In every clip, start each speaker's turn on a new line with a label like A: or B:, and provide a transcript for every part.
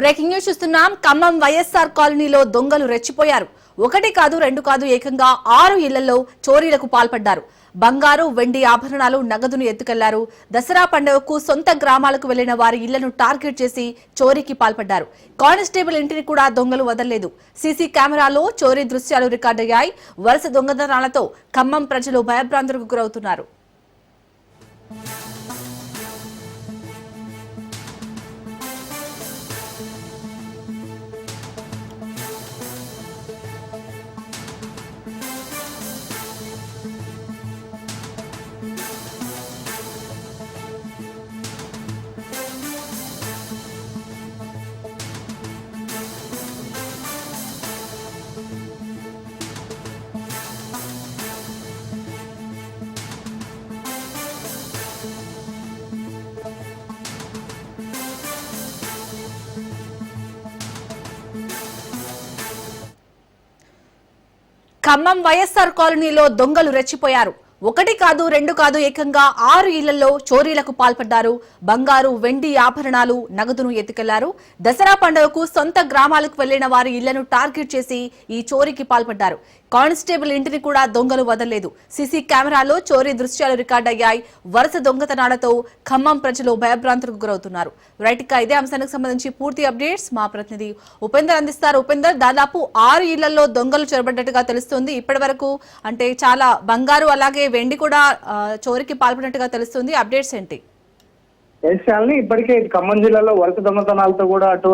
A: Breaking news చూస్తున్నాం. ఖమ్మం వైఎస్ఆర్ కాలనీలో దొంగలు రెచ్చిపోయారు. ఒకటి కాదు రెండు కాదు ఏకంగా 6 ఇళ్లలో చోరీలకు పాల్పడ్డారు. బంగారు వెండి ఆభరణాలు నగదును ఎత్తుకెళ్లారు. దసరా పండుగకు సొంత గ్రామాలకు వెళ్లిన వారి ఇళ్లను టార్గెట్ చేసి చోరీకి పాల్పడ్డారు. కానిస్టేబుల్ ఇంటిని కూడా దొంగలు వదలలేదు. సీసీ కెమెరాలో చోరీ దృశ్యాలు రికార్డయ్యాయి. వరుస దొంగతనాలతో ఖమ్మం ప్రజలు భయభ్రాంతులకు గురవుతున్నారు. ఖమ్మం వైఎస్ఆర్ కాలనీలో దొంగలు రెచ్చిపోయారు. ఒకటి కాదు రెండు కాదు ఏకంగా 6 ఇళ్లలో చోరీలకు పాల్పడ్డారు. బంగారు వెండి ఆభరణాలు నగదును ఎత్తుకెళ్లారు. దసరా పండుగకు సొంత గ్రామాలకు వెళ్లిన వారి ఇళ్లను టార్గెట్ చేసి ఈ చోరీకి పాల్పడ్డారు. కానిస్టేబుల్ ఇంటిని కూడా దొంగలు వదలలేదు. సీసీ కెమెరాలో చోరీ దృశ్యాలు రికార్డయ్యాయి. వరుస దొంగతనాలతో ఖమ్మం ప్రజలు భయభ్రాంతులకు గురవుతున్నారు. రైట్ గా ఇదే అంశానికి సంబంధించి పూర్తి అప్డేట్స్ మా ప్రతినిధి ఉపేందర్ అందిస్తారు. ఉపేందర్, దాదాపు 6 ఇళ్లలో దొంగలు చొరబడ్డట్టుగా తెలుస్తుంది. ఇప్పటి వరకు అంటే చాలా బంగారు అలాగే వెండి కూడా చోరీకి పాల్పడినట్టుగా తెలుస్తుంది. అప్డేట్స్ ఏంటి?
B: ఇప్పటికే ఖమ్మం జిల్లాలో వరుస దొంగతనాలతో కూడా అటు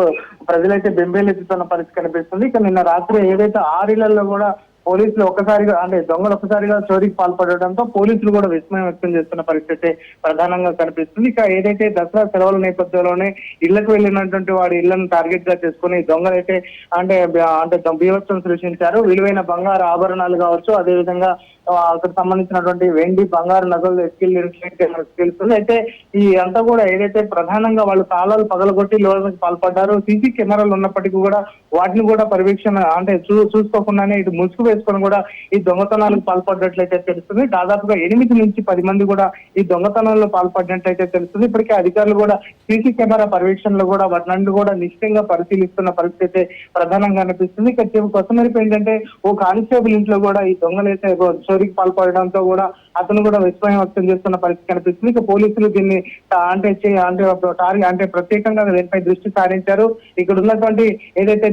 B: ప్రజలైతే బెంబేలెత్తుతున్న పరిస్థితి కనిపిస్తుంది. ఇక నిన్న రాత్రి ఏదైతే 6 ఇళ్లలో కూడా పోలీసులు ఒక్కసారిగా అంటే దొంగలు ఒక్కసారిగా చోరీకి పాల్పడడంతో పోలీసులు కూడా విస్మయం వ్యక్తం చేస్తున్న పరిస్థితి ప్రధానంగా కనిపిస్తుంది. ఇక ఏదైతే దసరా సెలవుల నేపథ్యంలోనే ఇళ్లకు వెళ్ళినటువంటి వాడి ఇళ్లను టార్గెట్ గా చేసుకుని దొంగలైతే అంటే బీభత్సం సృష్టించారు. విలువైన బంగారు ఆభరణాలు కావచ్చు, అదేవిధంగా అక్కడ సంబంధించినటువంటి వెండి బంగారు నగలు తెలుస్తుంది. అయితే ఈ అంతా కూడా ఏదైతే ప్రధానంగా వాళ్ళు తాళాలు పగలగొట్టి లోనికి పాల్పడ్డారు. సీసీ కెమెరాలు ఉన్నప్పటికీ కూడా వాటిని కూడా పర్యవేక్షణ అంటే చూసుకోకుండానే ఇటు ముసుగు వేసుకొని కూడా ఈ దొంగతనాలకు పాల్పడ్డట్లయితే తెలుస్తుంది. దాదాపుగా 8 నుంచి 10 మంది కూడా ఈ దొంగతనంలో పాల్పడినట్లయితే తెలుస్తుంది. ఇప్పటికే అధికారులు కూడా సీసీ కెమెరా పర్యవేక్షణలో కూడా వాటిని కూడా నిశ్చితంగా పరిశీలిస్తున్న పరిస్థితి ప్రధానంగా అనిపిస్తుంది. ఇక కొత్తమేరకు ఏంటంటే ఓ కానిస్టేబుల్ ఇంట్లో కూడా ఈ దొంగలైతే చోరీకి పాల్పడడంతో కూడా అతను కూడా విస్మయం వ్యక్తం చేస్తున్న పరిస్థితి కనిపిస్తుంది. ఇక పోలీసులు దీన్ని అంటే ప్రత్యేకంగా దీనిపై దృష్టి సారించారు. ఇక్కడ ఉన్నటువంటి ఏదైతే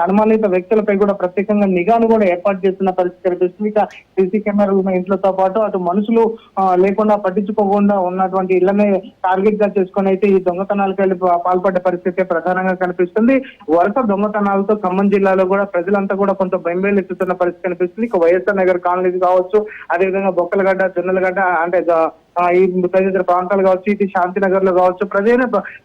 B: అనుమానిత వ్యక్తులపై కూడా ప్రత్యేకంగా నిఘాను కూడా ఏర్పాటు చేస్తున్న పరిస్థితి కనిపిస్తుంది. ఇక సీసీ కెమెరాలు ఉన్న ఇంట్లతో పాటు అటు మనుషులు లేకుండా పట్టించుకోకుండా ఉన్నటువంటి ఇళ్లనే టార్గెట్ గా చేసుకుని అయితే ఈ దొంగతనాలకు వెళ్ళి పాల్పడ్డ పరిస్థితి ప్రధానంగా కనిపిస్తుంది. వరుస దొంగతనాలతో ఖమ్మం జిల్లాలో కూడా ప్రజలంతా కూడా కొంత భయంబేలు ఎత్తుతున్న పరిస్థితి కనిపిస్తుంది. ఇక వైఎస్ఆర్ నగర్ కాలనీ కావచ్చు, అదేవిధంగా బొక్కలగడ్డ, జొన్నలగడ్డ అంటే ఈ తదితర ప్రాంతాలు కావచ్చు, ఇటు శాంతినగర్ లో కావచ్చు,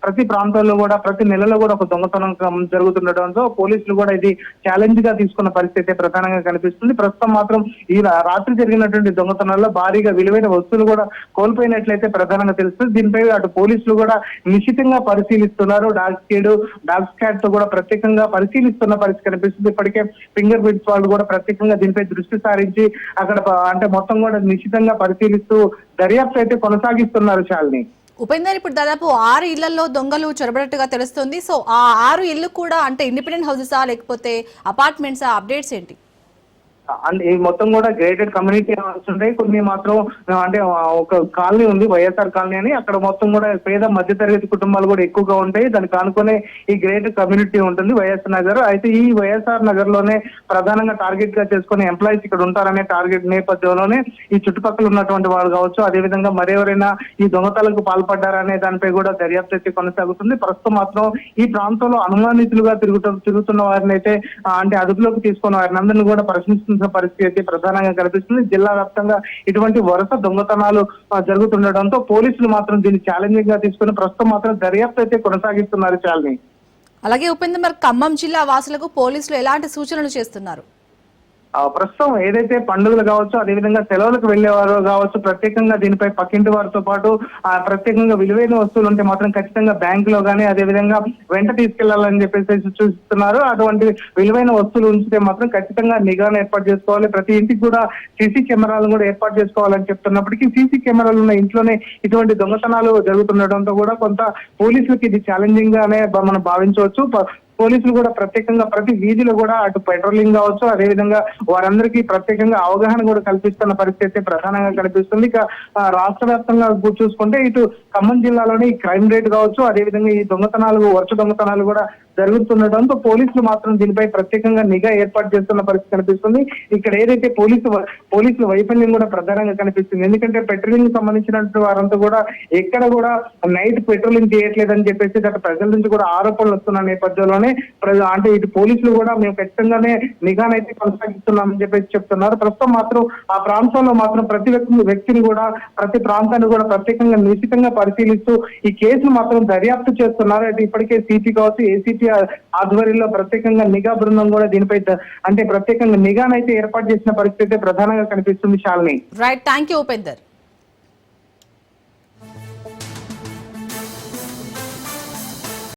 B: ప్రతి ప్రాంతాల్లో కూడా ప్రతి నెలలో కూడా ఒక దొంగతనం జరుగుతుండటంతో పోలీసులు కూడా ఇది ఛాలెంజ్ గా తీసుకున్న పరిస్థితి ప్రధానంగా కనిపిస్తుంది. ప్రస్తుతం మాత్రం ఈ రాత్రి జరిగినటువంటి దొంగతనాల్లో భారీగా విలువైన వస్తువులు కూడా కోల్పోయినట్లయితే ప్రధానంగా తెలుస్తుంది. దీనిపై అటు పోలీసులు కూడా నిశ్చితంగా పరిశీలిస్తున్నారు. డాగ్ స్క్వాడ్ తో కూడా ప్రత్యేకంగా పరిశీలిస్తున్న పరిస్థితి కనిపిస్తుంది. ఇప్పటికే ఫింగర్ ప్రింట్స్ వాళ్ళు కూడా ప్రత్యేకంగా దీనిపై దృష్టి సారించి అక్కడ అంటే మొత్తం కూడా నిశ్చితంగా పరిశీలిస్తూ దర్యాప్తు అయితే కొనసాగిస్తున్నారు. శాలిని,
A: ఉపేందర్, ఇప్పుడు దాదాపు 6 ఇళ్లలో దొంగలు చొరబడినట్టుగా తెలుస్తుంది. సో ఆ 6 ఇళ్లు కూడా అంటే ఇండిపెండెంట్ హౌసెసా లేకపోతే అపార్ట్మెంట్సా? అప్డేట్స్ ఏంటి?
B: ఈ మొత్తం కూడా గేటెడ్ కమ్యూనిటీ హౌస్ ఉంటాయి. కొన్ని మాత్రం అంటే ఒక కాలనీ ఉంది, వైఎస్ఆర్ కాలనీ అని. అక్కడ మొత్తం కూడా పేద మధ్యతరగతి కుటుంబాలు కూడా ఎక్కువగా ఉంటాయి. దానికి ఆనుకునే ఈ గ్రేటెడ్ కమ్యూనిటీ ఉంటుంది వైఎస్ఆర్ నగర్. అయితే ఈ వైఎస్ఆర్ నగర్ లోనే ప్రధానంగా టార్గెట్ గా చేసుకుని ఎంప్లాయీస్ ఇక్కడ ఉంటారనే టార్గెట్ నేపథ్యంలోనే ఈ చుట్టుపక్కల ఉన్నటువంటి వాళ్ళు కావచ్చు, అదేవిధంగా మరెవరైనా ఈ దొంగతలకు పాల్పడ్డారనే దానిపై కూడా దర్యాప్తు అయితే కొనసాగుతుంది. ప్రస్తుతం మాత్రం ఈ ప్రాంతంలో అనుమానితులుగా తిరుగుతున్న వారిని అయితే అంటే అదుపులోకి తీసుకున్న వారిని అందరినీ కూడా ప్రశ్నిస్తున్న పరిస్థితి ప్రధానంగా కనిపిస్తుంది. జిల్లా వ్యాప్తంగా ఇటువంటి వరుస దొంగతనాలు జరుగుతుండటంతో పోలీసులు మాత్రం దీన్ని ఛాలెంజింగ్ గా తీసుకుని ప్రస్తుతం మాత్రం దర్యాప్తు అయితే కొనసాగిస్తున్నారు. చాలని,
A: అలాగే ఉపేందర్, ఖమ్మం జిల్లా వాసులకు పోలీసులు ఎలాంటి సూచనలు చేస్తున్నారు?
B: ప్రస్తుతం ఏదైతే పండుగలు కావచ్చు, అదేవిధంగా సెలవులకు వెళ్లేవారు కావచ్చు, ప్రత్యేకంగా దీనిపై పక్కింటి వారితో పాటు ప్రత్యేకంగా విలువైన వస్తువులు ఉంటే మాత్రం ఖచ్చితంగా బ్యాంకులో కానీ అదేవిధంగా వెంట తీసుకెళ్లాలని చెప్పేసి సూచిస్తున్నారు. అటువంటి విలువైన వస్తువులు ఉంచితే మాత్రం ఖచ్చితంగా నిఘాను ఏర్పాటు చేసుకోవాలి. ప్రతి ఇంటికి కూడా సీసీ కెమెరాలను కూడా ఏర్పాటు చేసుకోవాలని చెప్తున్నప్పటికీ సీసీ కెమెరాలు ఉన్న ఇంట్లోనే ఇటువంటి దొంగతనాలు జరుగుతుండటంతో కూడా కొంత పోలీసులకు ఇది ఛాలెంజింగ్ గానే మనం భావించవచ్చు. పోలీసులు కూడా ప్రత్యేకంగా ప్రతి వీధిలో కూడా అటు పెట్రోలింగ్ కావచ్చు, అదేవిధంగా వారందరికీ ప్రత్యేకంగా అవగాహన కూడా కల్పిస్తున్న పరిస్థితి ప్రధానంగా కనిపిస్తుంది. ఇక రాష్ట్ర వ్యాప్తంగా చూసుకుంటే ఇటు ఖమ్మం జిల్లాలోని క్రైమ్ రేట్ కావచ్చు, అదేవిధంగా ఈ వరుస దొంగతనాలు కూడా జరుగుతుండటంతో పోలీసులు మాత్రం దీనిపై ప్రత్యేకంగా నిఘా ఏర్పాటు చేస్తున్న పరిస్థితి కనిపిస్తుంది. ఇక్కడ ఏదైతే పోలీసుల వైఫల్యం కూడా ప్రధానంగా కనిపిస్తుంది. ఎందుకంటే పెట్రోలింగ్ సంబంధించినటువంటి వారంతా కూడా ఎక్కడ కూడా నైట్ పెట్రోలింగ్ చేయట్లేదని చెప్పేసి గత ప్రజల నుంచి కూడా ఆరోపణలు వస్తున్న నేపథ్యంలోనే అంటే ఇటు పోలీసులు కూడా మేము ఖచ్చితంగానే నిఘానైతే కొనసాగిస్తున్నామని చెప్పేసి చెప్తున్నారు. ప్రస్తుతం మాత్రం ఆ ప్రాంతంలో మాత్రం ప్రతి వ్యక్తిని కూడా ప్రతి ప్రాంతాన్ని కూడా ప్రత్యేకంగా నిశ్చితంగా పరిశీలిస్తూ ఈ కేసును మాత్రం దర్యాప్తు చేస్తున్నారు. అంటే ఇప్పటికే సిపి కావచ్చు, ఏసీపీ ఆధ్వర్యంలో ప్రత్యేకంగా నిఘా బృందం కూడా దీనిపై అంటే ప్రత్యేకంగా నిఘానైతే ఏర్పాటు చేసిన పరిస్థితి ప్రధానంగా కనిపిస్తుంది. Shalini.
A: Right, thank you Upender.